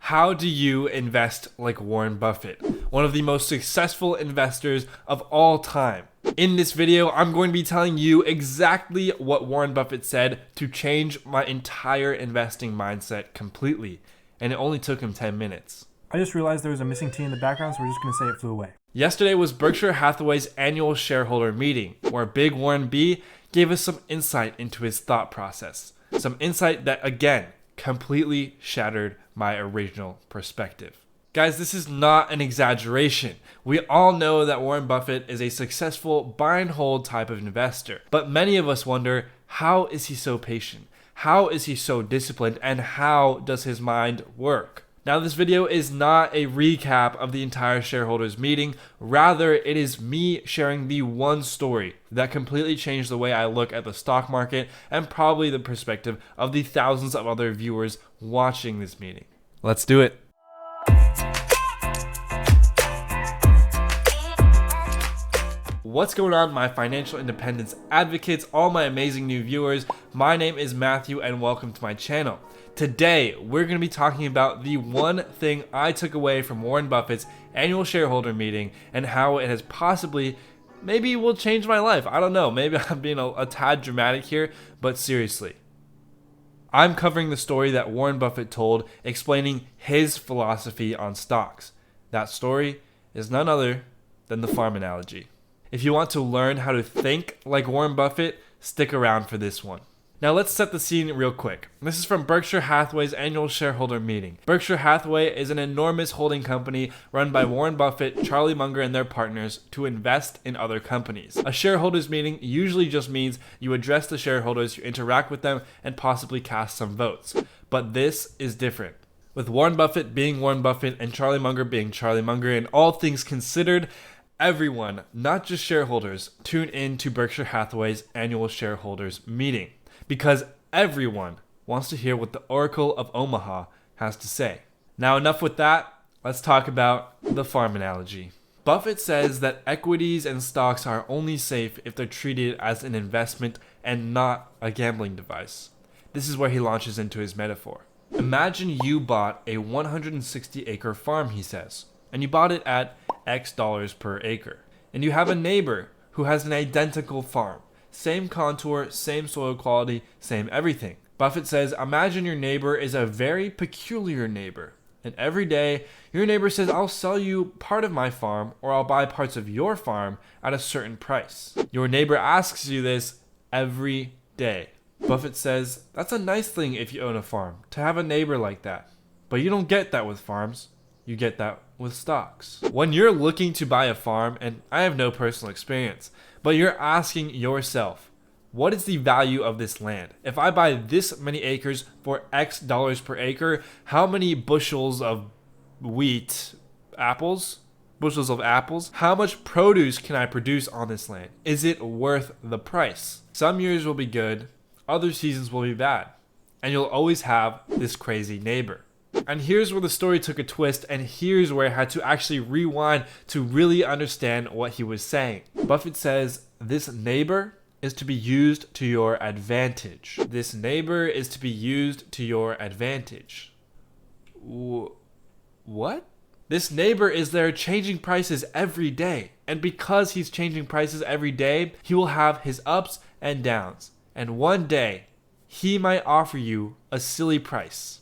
How do you invest like Warren Buffett, one of the most successful investors of all time? In this video, I'm going to be telling you exactly what Warren Buffett said to change my entire investing mindset completely, and it only took him 10 minutes. I just realized there was a missing T in the background, so we're just going to say it flew away. Yesterday was Berkshire Hathaway's annual shareholder meeting, where Big Warren B gave us some insight into his thought process. Some insight that, again, completely shattered my original perspective. Guys, this is not an exaggeration. We all know that Warren Buffett is a successful buy and hold type of investor, but many of us wonder, how is he so patient? How is he so disciplined? And how does his mind work? Now, this video is not a recap of the entire shareholders meeting. Rather, it is me sharing the one story that completely changed the way I look at the stock market and probably the perspective of the thousands of other viewers watching this meeting. Let's do it. What's going on, my financial independence advocates, all my amazing new viewers? My name is Matthew and welcome to my channel. Today, we're going to be talking about the one thing I took away from Warren Buffett's annual shareholder meeting and how it has possibly, maybe will change my life. I don't know, maybe I'm being a tad dramatic here, but seriously. I'm covering the story that Warren Buffett told explaining his philosophy on stocks. That story is none other than the farm analogy. If you want to learn how to think like Warren Buffett, stick around for this one. Now let's set the scene real quick. This is from Berkshire Hathaway's annual shareholder meeting. Berkshire Hathaway is an enormous holding company run by Warren Buffett, Charlie Munger, and their partners to invest in other companies. A shareholders meeting usually just means you address the shareholders, you interact with them, and possibly cast some votes. But this is different. With Warren Buffett being Warren Buffett and Charlie Munger being Charlie Munger, and all things considered, everyone, not just shareholders, tune in to Berkshire Hathaway's annual shareholders meeting. Because everyone wants to hear what the Oracle of Omaha has to say. Now, enough with that. Let's talk about the farm analogy. Buffett says that equities and stocks are only safe if they're treated as an investment and not a gambling device. This is where he launches into his metaphor. Imagine you bought a 160-acre farm, he says, and you bought it at X dollars per acre. And you have a neighbor who has an identical farm. Same contour, same soil quality, same everything. Buffett says, imagine your neighbor is a very peculiar neighbor. And every day, your neighbor says, I'll sell you part of my farm or I'll buy parts of your farm at a certain price. Your neighbor asks you this every day. Buffett says, that's a nice thing if you own a farm, to have a neighbor like that. But you don't get that with farms. You get that with stocks. When you're looking to buy a farm, and I have no personal experience, but you're asking yourself, what is the value of this land? If I buy this many acres for X dollars per acre, how many bushels of wheat, bushels of apples, how much produce can I produce on this land? Is it worth the price? Some years will be good, other seasons will be bad, and you'll always have this crazy neighbor. And here's where the story took a twist, and here's where I had to actually rewind to really understand what he was saying. Buffett says, this neighbor is to be used to your advantage. This neighbor is to be used to your advantage. What? This neighbor is there changing prices every day. And because he's changing prices every day, he will have his ups and downs. And one day, he might offer you a silly price.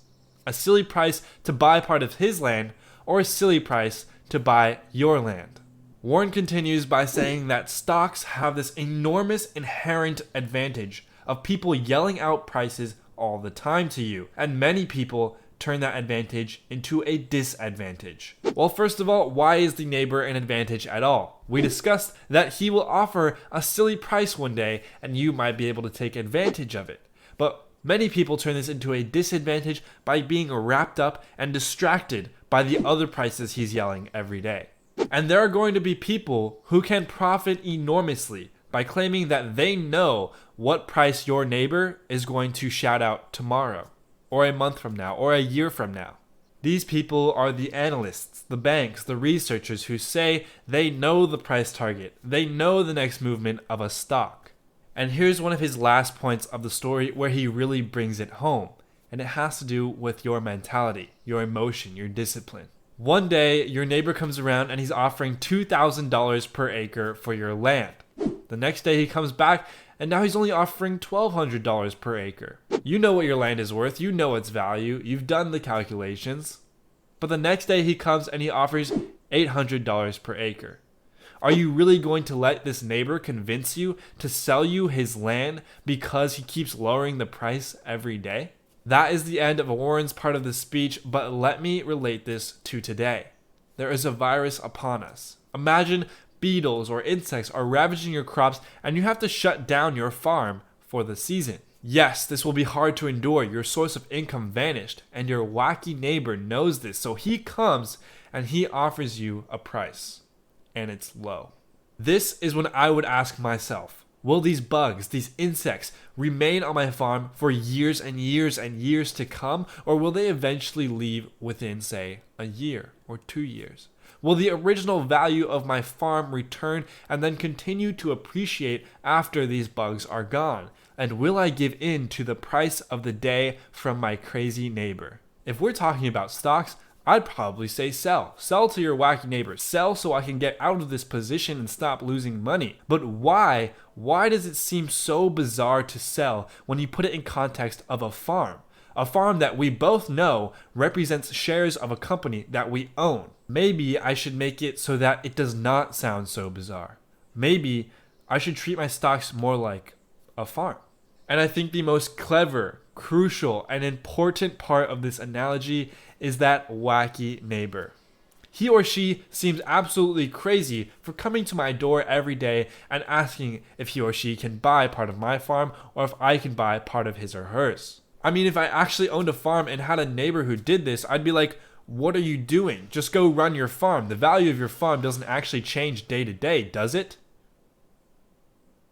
A silly price to buy part of his land, or a silly price to buy your land. Warren continues by saying that stocks have this enormous inherent advantage of people yelling out prices all the time to you, and many people turn that advantage into a disadvantage. Well, first of all, why is the neighbor an advantage at all? We discussed that he will offer a silly price one day, and you might be able to take advantage of it. But many people turn this into a disadvantage by being wrapped up and distracted by the other prices he's yelling every day. And there are going to be people who can profit enormously by claiming that they know what price your neighbor is going to shout out tomorrow, or a month from now, or a year from now. These people are the analysts, the banks, the researchers who say they know the price target, they know the next movement of a stock. And here's one of his last points of the story where he really brings it home. And it has to do with your mentality, your emotion, your discipline. One day, your neighbor comes around and he's offering $2,000 per acre for your land. The next day he comes back and now he's only offering $1,200 per acre. You know what your land is worth, you know its value, you've done the calculations. But the next day he comes and he offers $800 per acre. Are you really going to let this neighbor convince you to sell you his land because he keeps lowering the price every day? That is the end of Warren's part of the speech, but let me relate this to today. There is a virus upon us. Imagine beetles or insects are ravaging your crops and you have to shut down your farm for the season. Yes, this will be hard to endure. Your source of income vanished and your wacky neighbor knows this, so he comes and he offers you a price, and it's low. This is when I would ask myself, will these bugs, these insects, remain on my farm for years and years and years to come, or will they eventually leave within, say, a year or 2 years? Will the original value of my farm return and then continue to appreciate after these bugs are gone? And will I give in to the price of the day from my crazy neighbor? If we're talking about stocks, I'd probably say sell. Sell to your wacky neighbor. Sell so I can get out of this position and stop losing money. But why? Why does it seem so bizarre to sell when you put it in context of a farm? A farm that we both know represents shares of a company that we own. Maybe I should make it so that it does not sound so bizarre. Maybe I should treat my stocks more like a farm. And I think the most clever, crucial, and important part of this analogy is that wacky neighbor. He or she seems absolutely crazy for coming to my door every day and asking if he or she can buy part of my farm or if I can buy part of his or hers. I mean, if I actually owned a farm and had a neighbor who did this, I'd be like, what are you doing? Just go run your farm. The value of your farm doesn't actually change day to day, does it?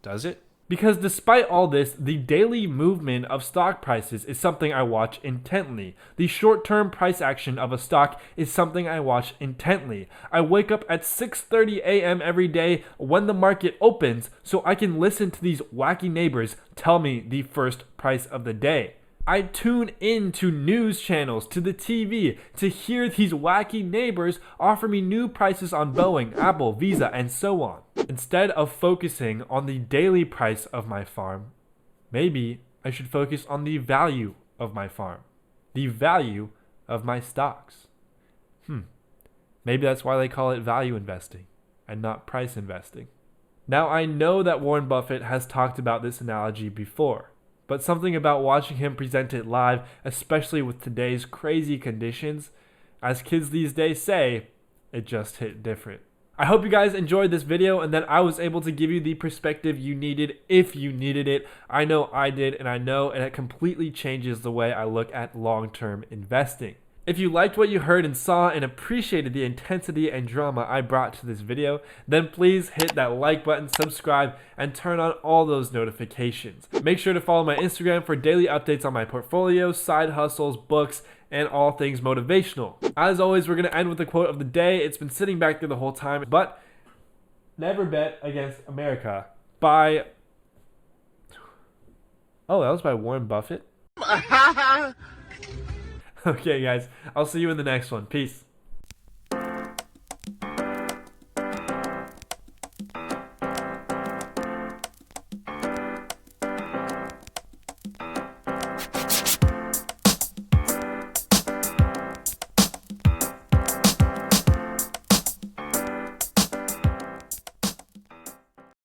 Does it? Because despite all this, the daily movement of stock prices is something I watch intently. The short-term price action of a stock is something I watch intently. I wake up at 6:30 a.m. every day when the market opens so I can listen to these wacky neighbors tell me the first price of the day. I tune in to news channels, to the TV, to hear these wacky neighbors offer me new prices on Boeing, Apple, Visa, and so on. Instead of focusing on the daily price of my farm, maybe I should focus on the value of my farm, the value of my stocks. Maybe that's why they call it value investing and not price investing. Now, I know that Warren Buffett has talked about this analogy before, but something about watching him present it live, especially with today's crazy conditions, as kids these days say, it just hit different. I hope you guys enjoyed this video and that I was able to give you the perspective you needed if you needed it. I know I did, and I know it completely changes the way I look at long-term investing. If you liked what you heard and saw and appreciated the intensity and drama I brought to this video, then please hit that like button, subscribe, and turn on all those notifications. Make sure to follow my Instagram for daily updates on my portfolio, side hustles, books, and all things motivational. As always, we're going to end with the quote of the day. It's been sitting back there the whole time, but never bet against America by... Oh, that was by Warren Buffett? Okay, guys, I'll see you in the next one. Peace.